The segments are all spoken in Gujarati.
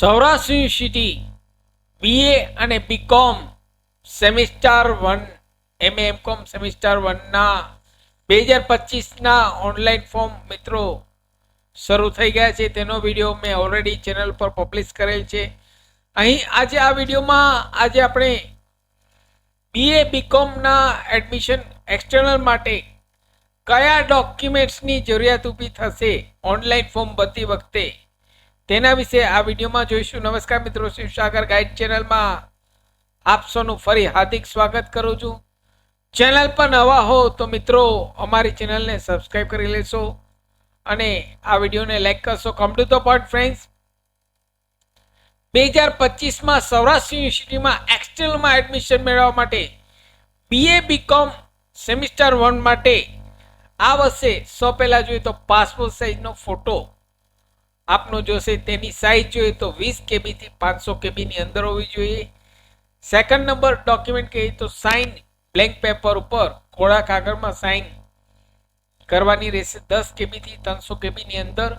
સૌરાષ્ટ્ર યુનિવર્સિટી બીએ અને બીકોમ સેમિસ્ટર 1 એમકોમ સેમિસ્ટર 1 ના 2025ના ઓનલાઈન ફોર્મ મિત્રો શરૂ થઈ ગયા છે. તેનો વિડીયો મેં ઓલરેડી ચેનલ પર પબ્લિશ કરેલ છે. અહીં આજે આ વિડીયોમાં આજે આપણે બીએ બીકોમના એડમિશન એક્સટર્નલ માટે કયા ડોક્યુમેન્ટ્સની જરૂરિયાત ઊભી થશે ઓનલાઈન ફોર્મ ભરતી વખતે તેના વિશે આ વિડીયોમાં જોઈશું. નમસ્કાર મિત્રો, શિવસાગર ગાઈડ ચેનલમાં આપ સૌનું ફરી હાર્દિક સ્વાગત કરું છું. ચેનલ પર નવા હો તો મિત્રો અમારી ચેનલને સબસ્ક્રાઈબ કરી લેશો અને આ વિડીયોને લાઈક કરશો. Come to the point friends, 2025માં સૌરાષ્ટ્ર યુનિવર્સિટીમાં એક્સટર્નલમાં એડમિશન મેળવવા માટે બીએ બીકોમ સેમિસ્ટર 1 માટે આ વર્ષે સૌ પહેલા જોઈએ તો પાસપોર્ટ સાઇઝનો ફોટો આપનો જોશે. તેની સાઇઝ જોઈએ તો 20 KB થી 500 KB ની અંદર હોવી જોઈએ. સેકન્ડ નંબર ડોક્યુમેન્ટ કહીએ તો સાઇન બ્લેન્ક પેપર ઉપર કોરા કાગળમાં સાઇન કરવાની રહેશે 10 KB થી 300 KB ની અંદર.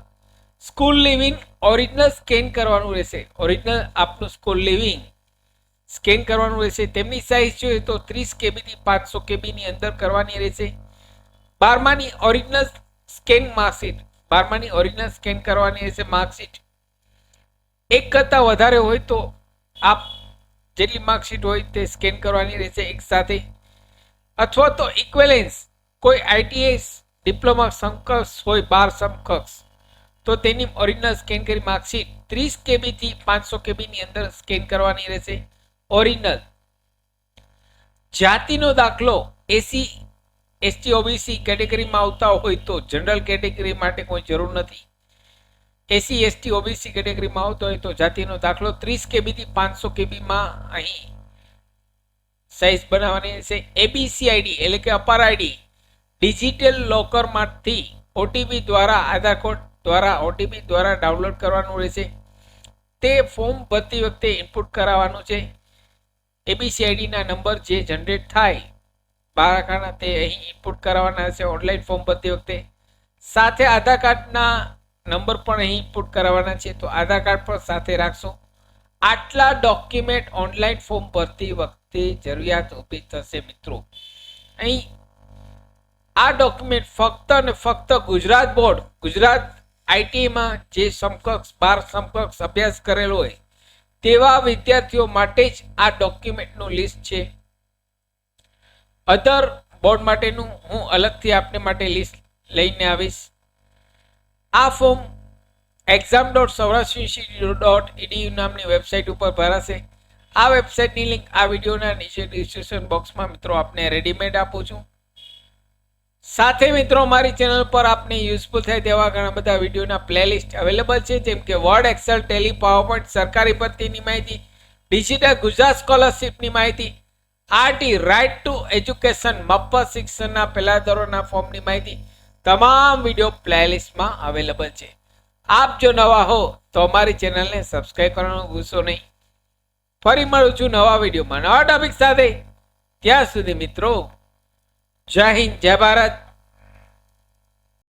સ્કૂલ લિવિંગ ઓરિજિનલ સ્કેન કરવાનું રહેશે. ઓરિજિનલ આપનું સ્કૂલ લિવિંગ સ્કેન કરવાનું રહેશે. તેમની સાઇઝ જોઈએ તો 30 KB થી 500 KB ની અંદર કરવાની રહેશે. 12માની ઓરિજિનલ સ્કેન માર્કશીટ, 12માની ઓરિજિનલ સ્કેન કરવાની રહેશે. માર્કશીટ એક કરતાં વધારે હોય તો આપ જેટલી માર્કશીટ હોય તે સ્કેન કરવાની રહેશે એક સાથે, અથવા તો ઇક્વેલેન્સ કોઈ આઈટીએસ ડિપ્લોમા સમકક્ષ હોય 12 સમકક્ષ તો તેની ઓરિજિનલ સ્કેન કરી માર્કશીટ 30 KB થી 500 KB ની અંદર સ્કેન કરવાની રહેશે. ઓરિજિનલ જાતિનો દાખલો એસી એસટી ઓબીસી કેટેગરીમાં આવતા હોય તો જનરલ કેટેગરી માટે કોઈ જરૂર નથી. એસી એસટી ઓબીસી કેટેગરીમાં આવતો હોય તો જાતિનો દાખલો 30 KB થી 500 KB માં અહીં સાઇઝ બનાવવાની રહેશે. એબીસી આઈડી એટલે કે અપાર આઈડી ડિજિટલ લોકરમાંથી ઓટીપી દ્વારા આધાર કાર્ડ દ્વારા ઓટીપી દ્વારા ડાઉનલોડ કરવાનું રહેશે. તે ફોર્મ ભરતી વખતે ઇનપુટ કરાવવાનું છે. એબીસી આઈડીના નંબર જે જનરેટ થાય બારાકાના તે અહીં ઇનપુટ કરાવવાના હશે ઓનલાઈન ફોર્મ ભરતી વખતે. સાથે આધાર કાર્ડના નંબર પણ અહીં ઇનપુટ કરાવવાના છે, તો આધાર કાર્ડ પણ સાથે રાખશો. આટલા ડોક્યુમેન્ટ ઓનલાઈન ફોર્મ ભરતી વખતે જરૂરિયાત ઊભી થશે મિત્રો. અહીં આ ડોક્યુમેન્ટ ફક્ત અને ફક્ત ગુજરાત બોર્ડ, ગુજરાત આઈટીમાં જે સમકક્ષ 12 સમકક્ષ અભ્યાસ કરેલો હોય તેવા વિદ્યાર્થીઓ માટે જ આ ડોક્યુમેન્ટનું લિસ્ટ છે. અધર બોર્ડ માટેનું હું અલગથી આપને માટે લિસ્ટ લઈને આવીશ. આ ફોર્મ exam.saurashtrauniversity.edu નામની વેબસાઇટ ઉપર ભરાશે. આ વેબસાઇટની લિંક આ વિડીયોના નીચે ડિસ્ક્રિપ્શન બોક્સમાં મિત્રો આપને રેડીમેડ આપું છું. સાથે મિત્રો મારી ચેનલ પર આપને યુઝફુલ થાય તેવા ઘણા બધા વિડીયોના પ્લેલિસ્ટ અવેલેબલ છે, જેમ કે વર્ડ, એક્સેલ, ટેલી, પાવરપોઈન્ટ, સરકારી ભરતીની માહિતી, ડિજિટલ ગુજરાત સ્કોલરશિપની માહિતી, આરટી રાઇટ ટુ એજ્યુકેશન મફત શિક્ષણના પહેલા ધોરણના ફોર્મની માહિતી તમામ વિડીયો પ્લેલિસ્ટમાં અવેલેબલ છે. આપ જો નવા હો તો અમારી ચેનલને સબસ્ક્રાઇબ કરવાનું ભૂલશો નહીં. ફરી મળું છું નવા વિડીયોમાં નવા ટોપિક સાથે. ત્યાં સુધી મિત્રો જય હિન્દ, જય ભારત.